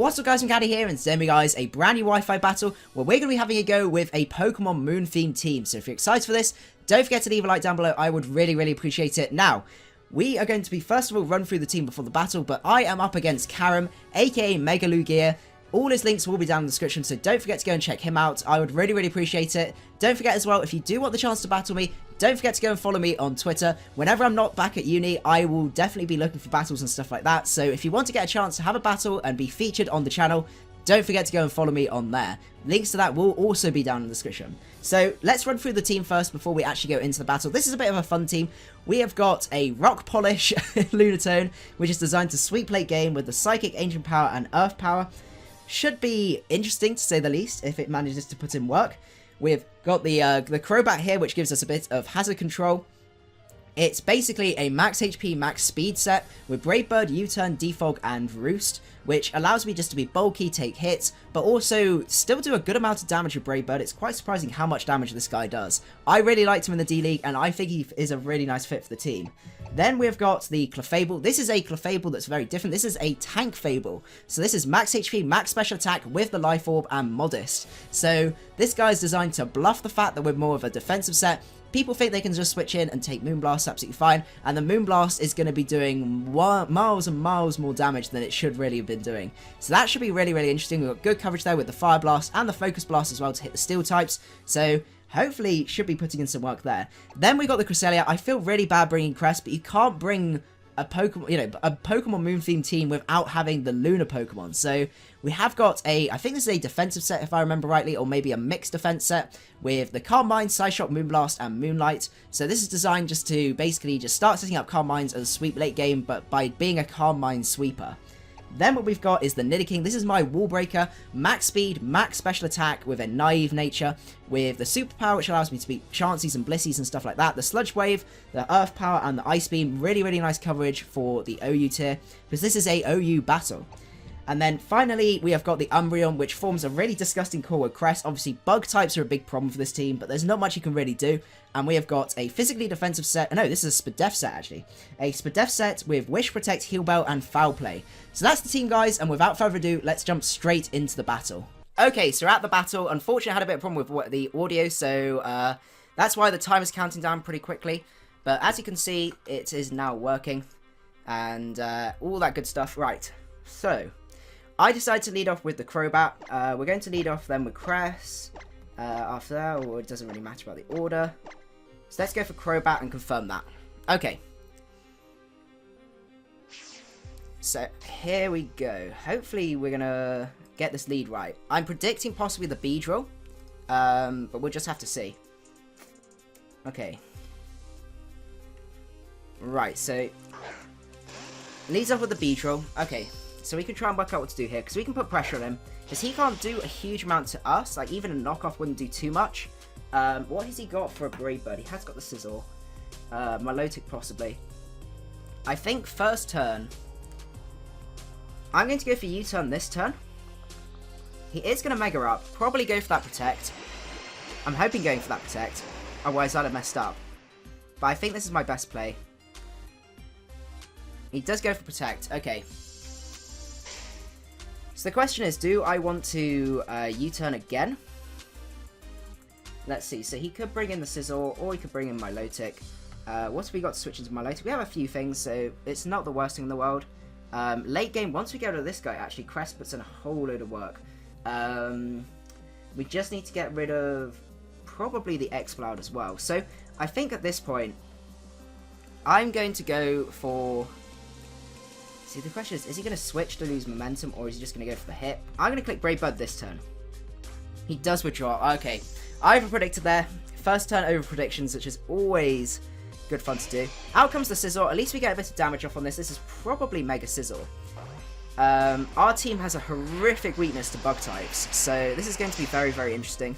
What's up guys, macadii here, and today guys, a brand new Wi-Fi battle where we're going to be having a go with a Pokemon Moon themed team. So if you're excited for this, don't forget to leave a like down below. I would really appreciate it. Now, we are going to be first of all run through the team before the battle, but I am up against Karam, aka MegaLugia. All his links will be down in the description, so don't forget to go and check him out. I would really appreciate it. Don't forget as well, if you do want the chance to battle me, don't forget to go and follow me on Twitter. Whenever I'm not back at uni, I will definitely be looking for battles and stuff like that. So if you want to get a chance to have a battle and be featured on the channel, don't forget to go and follow me on there. Links to that will also be down in the description. So let's run through the team first before we actually go into the battle. This is a bit of a fun team. We have got a Rock Polish Lunatone, which is designed to sweep late game with the Psychic, Ancient Power, and Earth Power. Should be interesting to say the least if it manages to put in work. We've got the Crobat here, which gives us a bit of hazard control. It's basically a max HP, max speed set with Brave Bird, U-Turn, Defog, and Roost, which allows me just to be bulky, take hits, but also still do a good amount of damage with Brave Bird. It's quite surprising how much damage this guy does. I really liked him in the D-League, and I think he is a really nice fit for the team. Then we've got the Clefable. This is a Clefable that's very different. This is a tank Fable. So this is max HP, max special attack with the Life Orb and Modest. So this guy's designed to bluff the fact that we're more of a defensive set. People think they can just switch in and take Moonblast absolutely fine, and the Moonblast is going to be doing miles and miles more damage than it should really have been doing. So that should be really interesting. We've got good coverage there with the Fire Blast and the Focus Blast as well to hit the Steel types. So hopefully should be putting in some work there. Then we got the Cresselia. I feel really bad bringing Cress, but you can't bring a Pokemon, a Pokemon Moon themed team without having the Lunar Pokemon. So we have got I think this is a defensive set if I remember rightly, or maybe a mixed defense set with the Calm Mind, Psyshock, Moonblast, and Moonlight. So this is designed just to basically just start setting up Calm Minds as a sweep late game, but by being a Calm Mind sweeper. Then what we've got is the Nidoking. This is my Wall Breaker, max speed, max special attack with a naive nature, with the Superpower, which allows me to beat Chanseys and Blissies and stuff like that, the Sludge Wave, the Earth Power, and the Ice Beam. Really nice coverage for the OU tier, because this is a OU battle. And then finally, we have got the Umbreon, which forms a really disgusting core with Crest. Obviously, bug types are a big problem for this team, but there's not much you can really do. And we have got a physically defensive set. No, this is a Spadef set, actually. A Spadef set with Wish, Protect, Heal Bell, and Foul Play. So that's the team, guys, and without further ado, let's jump straight into the battle. Okay, so at the battle, unfortunately, I had a bit of a problem with the audio, so that's why the time is counting down pretty quickly. But as you can see, it is now working, and all that good stuff. Right, so I decided to lead off with the Crobat. We're going to lead off then with Cress. After that, or it doesn't really matter about the order. So let's go for Crobat and confirm that. Okay. So here we go. Hopefully we're going to get this lead right. I'm predicting possibly the Beedrill. But we'll just have to see. Okay. Right, so leads off with the Beedrill. Okay. So we can try and work out what to do here, because we can put pressure on him, because he can't do a huge amount to us. Like, even a knockoff wouldn't do too much. What has he got for a Brave Bird? He has got the Sizzle. Milotic, possibly. I think first turn, I'm going to go for U-Turn this turn. He is going to Mega Up. Probably go for that Protect. I'm hoping going for that Protect. Otherwise, I'd have messed up. But I think this is my best play. He does go for Protect. Okay. So the question is, do I want to U-turn again? Let's see. So he could bring in the Sizzle, or he could bring in Milotic. What have we got to switch into Milotic? We have a few things, so it's not the worst thing in the world. Late game, once we get rid of this guy, actually, Crest puts in a whole load of work. We just need to get rid of probably the Exploud as well. So I think at this point, I'm going to go for... See, the question is he going to switch to lose momentum, or is he just going to go for the hit? I'm going to click Brave Bird this turn. He does withdraw. Okay. I over-predicted there. First turn over predictions, which is always good fun to do. Out comes the Sizzle. At least we get a bit of damage off on this. This is probably Mega Sizzle. Our team has a horrific weakness to bug types, so this is going to be very interesting.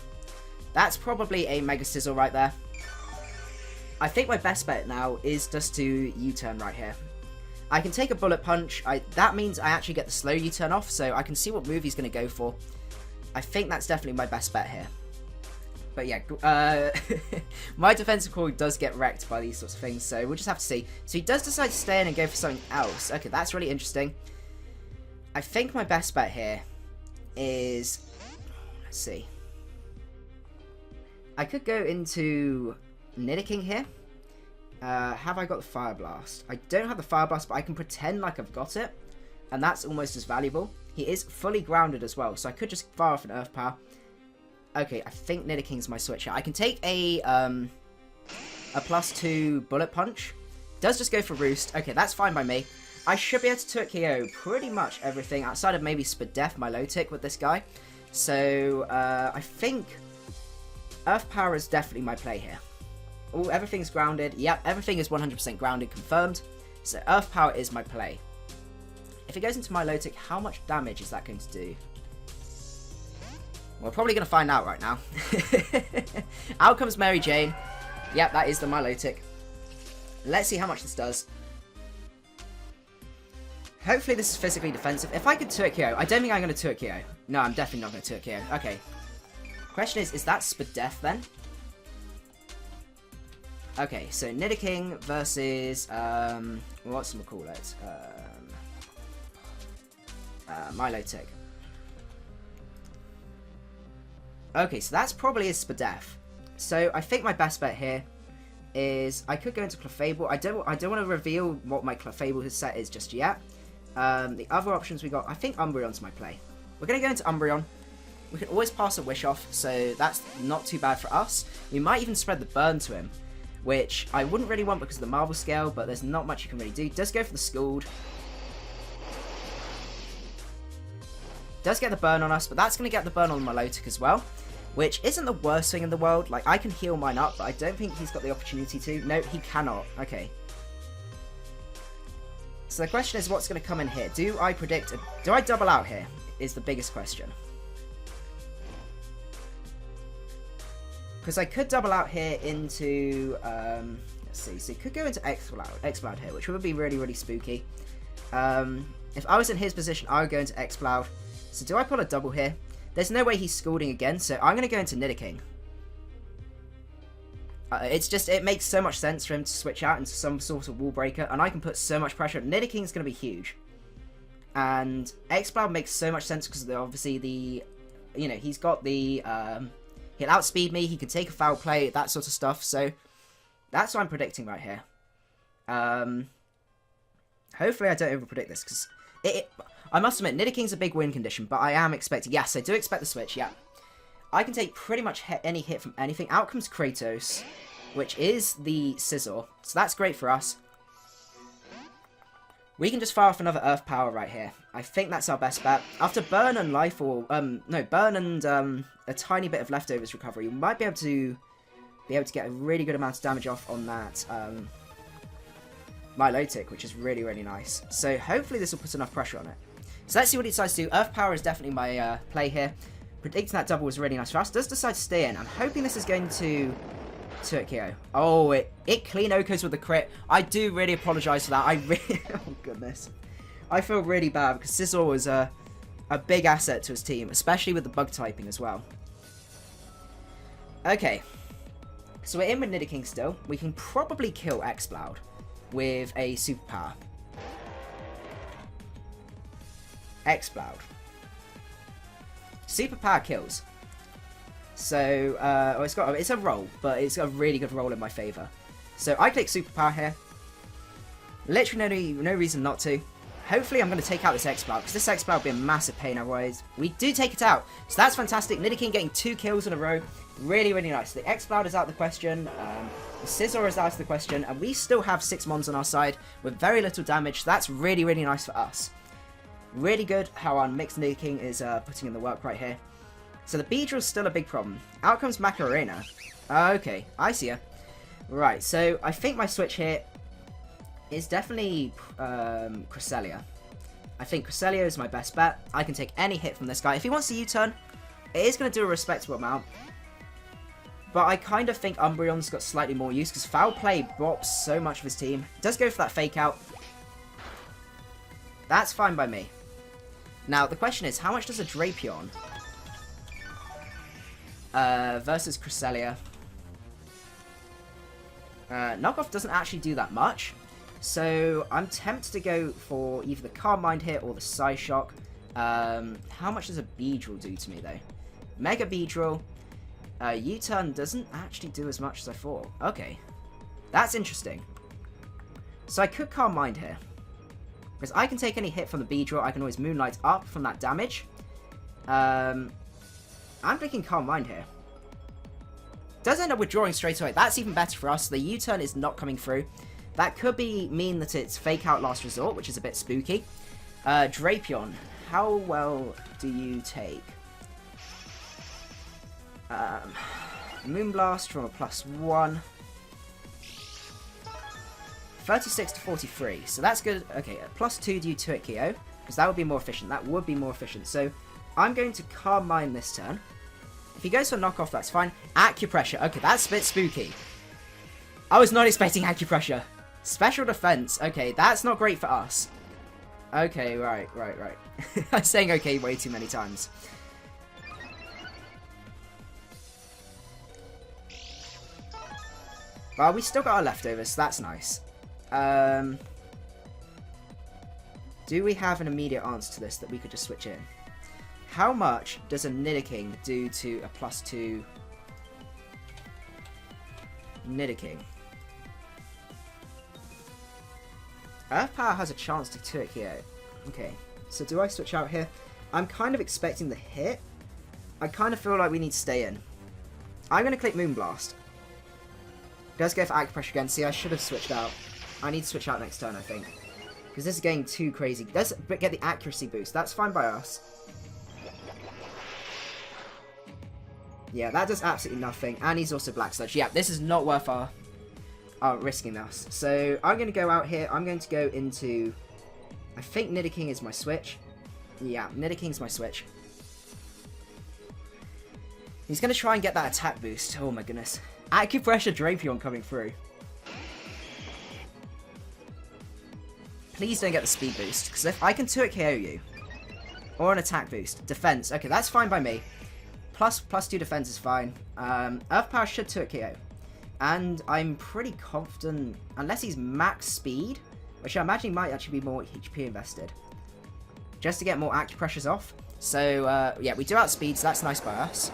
That's probably a Mega Sizzle right there. I think my best bet now is just to U-turn right here. I can take a Bullet Punch. That means I actually get the slow U-turn off, so I can see what move he's going to go for. I think that's definitely my best bet here. But yeah, my defensive core does get wrecked by these sorts of things, so we'll just have to see. So he does decide to stay in and go for something else. Okay, that's really interesting. I think my best bet here is... Let's see. I could go into Nidoking here. Have I got the Fire Blast? I don't have the Fire Blast, but I can pretend like I've got it. And that's almost as valuable. He is fully grounded as well, so I could just fire off an Earth Power. Okay, I think Nidoking's my switch here. I can take a +2 Bullet Punch. Does just go for Roost. Okay, that's fine by me. I should be able to KO pretty much everything outside of maybe Spadef, Milotic with this guy. So, I think Earth Power is definitely my play here. Oh, everything's grounded. Yep, everything is 100% grounded, confirmed. So, Earth Power is my play. If it goes into Milotic, how much damage is that going to do? We're probably going to find out right now. Out comes Mary Jane. Yep, that is the Milotic. Let's see how much this does. Hopefully this is physically defensive. If I could Turkio, I don't think I'm going to Turkio. No, I'm definitely not going to Turkio. Okay. Question is that Spadef then? Okay, so Nidoking versus, what's we call it? Milotic. Okay, so that's probably a Spadef. So I think my best bet here is I could go into Clefable. I don't want to reveal what my Clefable set is just yet. The other options we got, I think Umbreon's my play. We're going to go into Umbreon. We can always pass a Wish off, so that's not too bad for us. We might even spread the burn to him, which I wouldn't really want because of the Marvel Scale, but there's not much you can really do. Does go for the Scald. Does get the burn on us, but that's going to get the burn on Milotic as well, which isn't the worst thing in the world. Like, I can heal mine up, but I don't think he's got the opportunity to. No, he cannot. Okay. So the question is, what's going to come in here? Do I predict... Do I double out here? Is the biggest question. Because I could double out here into... let's see. So he could go into Exploud here, which would be really, really spooky. If I was in his position, I would go into Exploud. So do I pull a double here? There's no way he's Scalding again, so I'm going to go into Nidoking. It makes so much sense for him to switch out into some sort of Wall Breaker, and I can put so much pressure. Nidoking's going to be huge. And Exploud makes so much sense because obviously he's got the, he'll outspeed me, he can take a foul play, that sort of stuff, so that's what I'm predicting right here. Hopefully I don't overpredict this, because I must admit, Nidoking's a big win condition, but I am expecting... Yes, I do expect the switch, yeah. I can take pretty much any hit from anything. Out comes Kratos, which is the Scizor, so that's great for us. We can just fire off another Earth Power right here. I think that's our best bet. After Burn and Life or... Burn and a tiny bit of Leftovers recovery, we might be able to get a really good amount of damage off on that... Milotic, which is really, really nice. So hopefully this will put enough pressure on it. So let's see what he decides to do. Earth Power is definitely my play here. Predicting that double was really nice for us. Does decide to stay in. I'm hoping this is going to Turkio. Oh, it clean Okos with the crit. I do really apologise for that. Oh, goodness. I feel really bad because Scizor was a big asset to his team, especially with the bug typing as well. Okay. So we're in with Nidoking still. We can probably kill Exploud with a superpower. Exploud. Superpower kills. So, it's a roll, but it's got a really good roll in my favour. So I click superpower here. Literally no reason not to. Hopefully I'm going to take out this Exploud, because this Exploud will be a massive pain otherwise. We do take it out. So that's fantastic. Nidoking getting 2 kills in a row. Really, really nice. The Exploud is out of the question. The Scizor is out of the question. And we still have 6 mons on our side with very little damage. So that's really, really nice for us. Really good how our mixed Nidoking is putting in the work right here. So the Beedrill is still a big problem. Out comes Macarena. Okay, I see ya. Right, so I think my switch here is definitely Cresselia. I think Cresselia is my best bet. I can take any hit from this guy. If he wants to U-turn, it is going to do a respectable amount. But I kind of think Umbreon's got slightly more use because Foul Play bops so much of his team. Does go for that Fake Out. That's fine by me. Now, the question is, how much does a Drapion versus Cresselia? Knockoff doesn't actually do that much. So I'm tempted to go for either the Calm Mind here or the Psyshock. How much does a Beedrill do to me though? Mega Beedrill. U-turn doesn't actually do as much as I thought. Okay. That's interesting. So I could Calm Mind here. Because I can take any hit from the Beedrill. I can always Moonlight up from that damage. I'm thinking Calm Mind here. Does end up withdrawing straight away. That's even better for us. The U-turn is not coming through. That could mean that it's Fake Out Last Resort, which is a bit spooky. Drapion, how well do you take? Moonblast from a +1. 36 to 43, so that's good. Okay, +2 due to it, KO, because that would be more efficient. That would be more efficient. So I'm going to Calm Mind this turn. If he goes for knockoff, that's fine. Acupressure. Okay, that's a bit spooky. I was not expecting Acupressure. Special defense. Okay, that's not great for us. Okay, right. I'm saying okay way too many times. Well, we still got our leftovers, so that's nice. Do we have an immediate answer to this that we could just switch in? How much does a Nidoking do to a +2 Nidoking? Earth Power has a chance to 2-hit here. Okay, so do I switch out here? I'm kind of expecting the hit. I kind of feel like we need to stay in. I'm going to click Moonblast. Does go for Acupressure again. See, I should have switched out. I need to switch out next turn, I think. Because this is getting too crazy. Does get the accuracy boost. That's fine by us. Yeah, that does absolutely nothing. And he's also Black Sludge. Yeah, this is not worth our risking us. So I'm going to go out here. I'm going to go into... I think Nidoking is my switch. Yeah, Nidoking's my switch. He's going to try and get that attack boost. Oh my goodness. Acupressure Drapion coming through. Please don't get the speed boost, because if I can 2-hit KO you, or an attack boost, defense, okay, that's fine by me. +2 defense is fine. Earth Power should 2-hit KO, and I'm pretty confident, unless he's max speed, which I imagine might actually be more HP invested, just to get more acupressures off. So yeah, we do outspeed, so that's nice by us.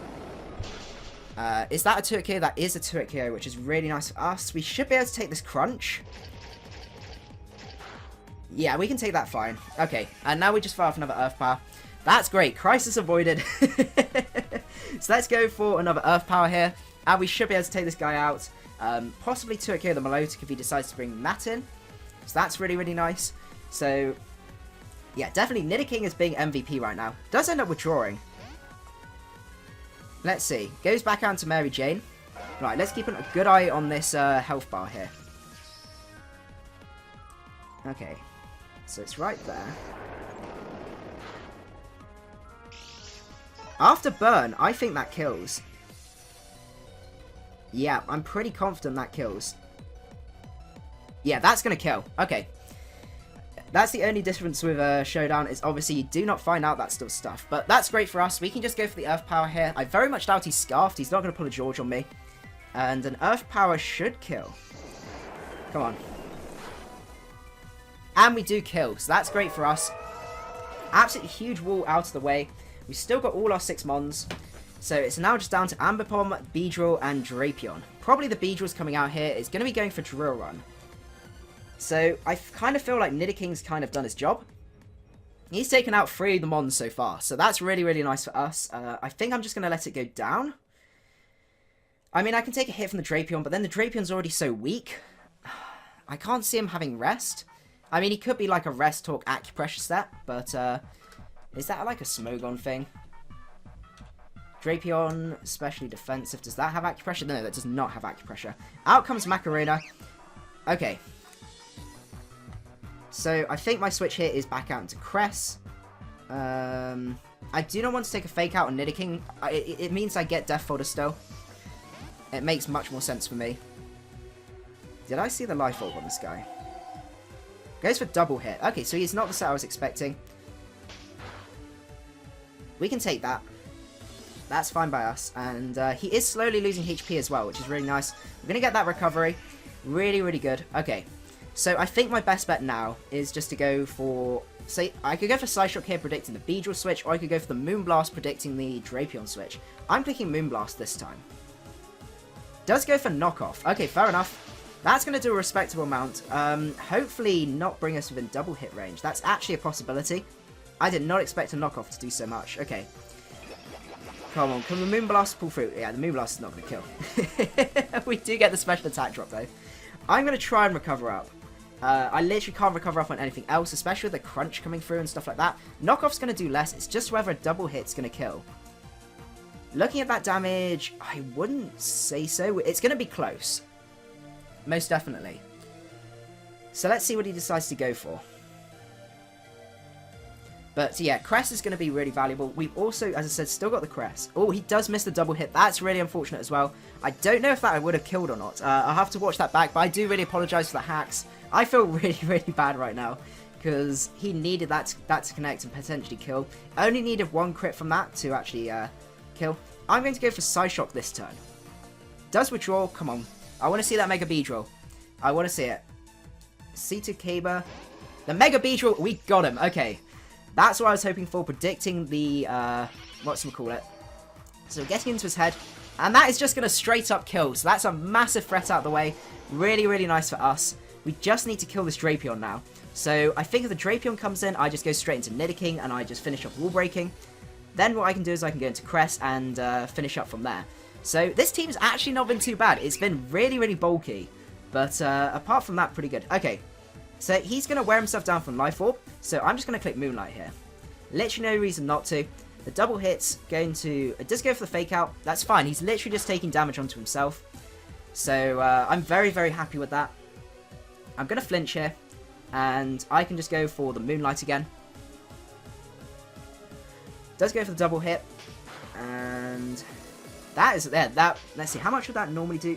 Is that a 2-hit KO? That is a 2-hit KO, which is really nice for us. We should be able to take this crunch. Yeah, we can take that fine. Okay, and now we just fire off another Earth Power. That's great. Crisis avoided. So let's go for another Earth Power here. And we should be able to take this guy out. Possibly 2-hit KO the Milotic if he decides to bring Matt in. So that's really, really nice. So, yeah, definitely Nidoking is being MVP right now. Does end up withdrawing. Let's see. Goes back out to Mary Jane. Right, let's keep a good eye on this health bar here. Okay. So it's right there. After burn, I think that kills. Yeah, I'm pretty confident that kills. Yeah, that's going to kill. Okay. That's the only difference with Showdown is obviously you do not find out that sort of stuff. But that's great for us. We can just go for the Earth Power here. I very much doubt he's Scarfed. He's not going to pull a George on me. And an Earth Power should kill. Come on. And we do kill, so that's great for us. Absolutely huge wall out of the way. We've still got all our 6 Mons. So it's now just down to Ambipom, Beedrill, and Drapion. Probably the Beedrill's coming out here. It's going to be going for Drill Run. So I kind of feel like Nidoking's kind of done his job. He's taken out 3 of the Mons so far. So that's really, really nice for us. I think I'm just going to let it go down. I mean, I can take a hit from the Drapion, but then the Drapion's already so weak. I can't see him having rest. I mean, he could be like a Rest Talk Acupressure set, but is that like a Smogon thing? Drapion, especially defensive. Does that have Acupressure? No, that does not have Acupressure. Out comes Macarena. Okay. So, I think my switch here is back out into Cress. I do not want to take a Fake Out on Nidoking. It means I get Death Folder still. It makes much more sense for me. Did I see the Life Orb on this guy? Goes for double hit. Okay, so he's not the set I was expecting. We can take that. That's fine by us. And he is slowly losing HP as well, which is really nice. We're going to get that recovery. Really, really good. Okay. So I think my best bet now is just to go for... Say, I could go for Psyshock here predicting the Beedrill switch, or I could go for the Moonblast predicting the Drapion switch. I'm clicking Moonblast this time. Does go for knockoff. Okay, fair enough. That's going to do a respectable amount. Hopefully not bring us within double hit range. That's actually a possibility. I did not expect a knockoff to do so much. Okay. Come on, can the Moonblast pull through? Yeah, the Moonblast is not going to kill. We do get the special attack drop though. I'm going to try and recover up. I literally can't recover up on anything else, especially with the crunch coming through and stuff like that. Knockoff's going to do less. It's just whether a double hit's going to kill. Looking at that damage, I wouldn't say so. It's going to be close. Most definitely. So let's see what he decides to go for. But yeah, Cress is going to be really valuable. We've also, as I said, still got the Cress. Oh, he does miss the double hit. That's really unfortunate as well. I don't know if that would have killed or not. I'll have to watch that back, but I do really apologise for the hacks. I feel really, really bad right now because he needed that to connect and potentially kill. Only needed one crit from that to actually kill. I'm going to go for Psyshock this turn. Does withdraw. Come on. I want to see that Mega Beedrill. I want to see it. C2 Kaba. The Mega Beedrill. We got him. Okay. That's what I was hoping for. Predicting the, whatchamacallit. So getting into his head. And that is just going to straight up kill. So that's a massive threat out of the way. Really, really nice for us. We just need to kill this Drapion now. So I think if the Drapion comes in, I just go straight into Nidoking and I just finish off Wall Breaking. Then what I can do is I can go into Cress and finish up from there. So this team's actually not been too bad. It's been really, really bulky. But apart from that, pretty good. Okay, so he's going to wear himself down from Life Orb. So I'm just going to click Moonlight here. Literally no reason not to. The double hit's going to... It does go for the Fake Out. That's fine. He's literally just taking damage onto himself. So I'm very, very happy with that. I'm going to flinch here. And I can just go for the Moonlight again. Does go for the double hit. And that is there. Let's see, how much would that normally do?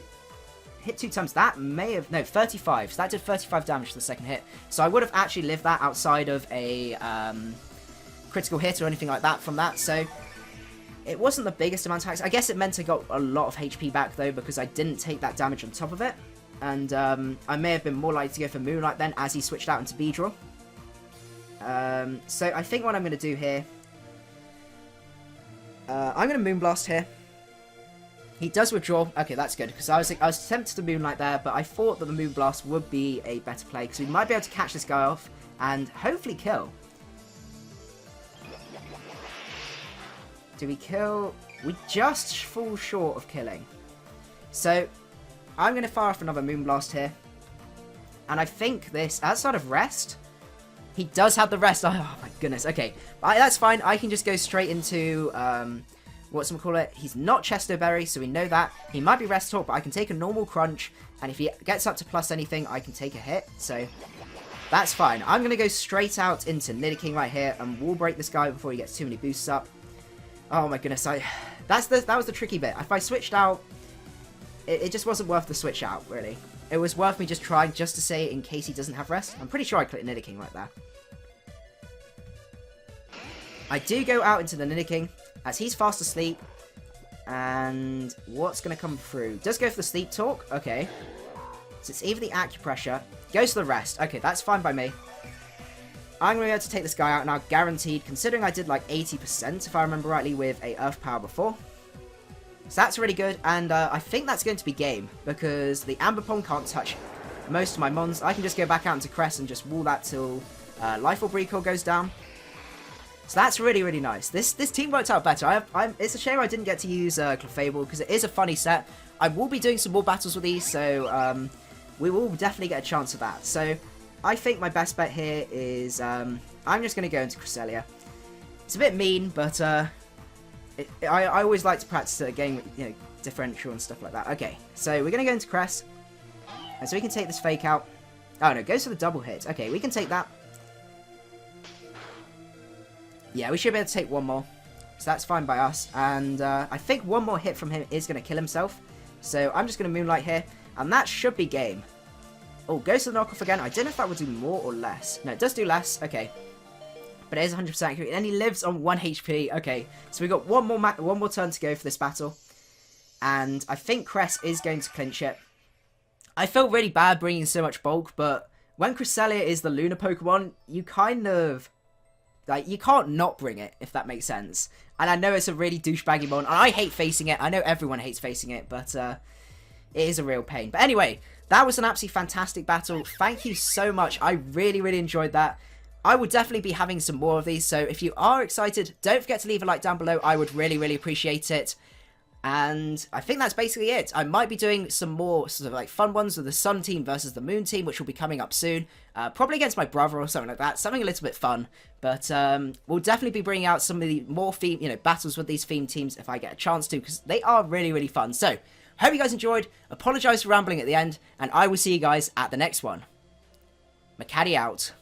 Hit 2 times. That may have... No, 35. So that did 35 damage to the second hit. So I would have actually lived that outside of a critical hit or anything like that from that. So it wasn't the biggest amount of attacks. I guess it meant I got a lot of HP back though because I didn't take that damage on top of it. And I may have been more likely to go for Moonlight then as he switched out into Beedrill. So I think what I'm going to do here... I'm going to Moonblast here. He does withdraw. Okay, that's good, because I was tempted to Moonlight there, but I thought that the Moonblast would be a better play, because we might be able to catch this guy off and hopefully kill. Do we kill? We just fall short of killing. So, I'm going to fire off another Moonblast here. And I think this, outside of Rest, he does have the Rest. Oh my goodness, okay. But that's fine, I can just go straight into... whatchamacallit, he's not Chesto Berry, so we know that. He might be Rest Talk, but I can take a normal Crunch, and if he gets up to plus anything, I can take a hit, so that's fine. I'm going to go straight out into Nidoking right here, and Wall Break this guy before he gets too many boosts up. Oh my goodness, that was the tricky bit. If I switched out, it just wasn't worth the switch out, really. It was worth me just trying, just to say, in case he doesn't have Rest. I'm pretty sure I clicked Nidoking right there. I do go out into the Nidoking, as he's fast asleep, and what's going to come through? Does go for the Sleep Talk, okay. So it's either the Acupressure, goes to the Rest, okay, that's fine by me. I'm going to be able to take this guy out now, guaranteed, considering I did like 80%, if I remember rightly, with a Earth Power before. So that's really good, and I think that's going to be game, because the Ambipom can't touch most of my mons. I can just go back out into Cress and just wall that till Life Orb Recall goes down. So that's really, really nice. This team worked out better. It's a shame I didn't get to use Clefable, because it is a funny set. I will be doing some more battles with these, so we will definitely get a chance of that. So I think my best bet here is I'm just going to go into Cresselia. It's a bit mean, but I always like to practice a game with, you know, differential and stuff like that. Okay, so we're going to go into Cress. And so we can take this Fake Out. Oh no, goes for the double hit. Okay, we can take that. Yeah, we should be able to take one more. So that's fine by us. And I think one more hit from him is going to kill himself. So I'm just going to Moonlight here. And that should be game. Oh, goes to the knockoff again. I don't know if that would do more or less. No, it does do less. Okay. But it is 100% accurate. And he lives on 1 HP. Okay. So we've got one more turn to go for this battle. And I think Cress is going to clinch it. I felt really bad bringing so much bulk, but when Cresselia is the Lunar Pokemon, you kind of, like, you can't not bring it, if that makes sense. And I know it's a really douchebaggy mon, and I hate facing it. I know everyone hates facing it, but it is a real pain. But anyway, that was an absolutely fantastic battle. Thank you so much. I really, really enjoyed that. I will definitely be having some more of these, so if you are excited, don't forget to leave a like down below. I would really, really appreciate it. And I think that's basically it. I might be doing some more sort of like fun ones with the Sun team versus the Moon team, which will be coming up soon. Probably against my brother or something like that. Something a little bit fun. But we'll definitely be bringing out some of the more theme, battles with these theme teams if I get a chance to, because they are really, really fun. So, hope you guys enjoyed. Apologise for rambling at the end, and I will see you guys at the next one. Macadii out.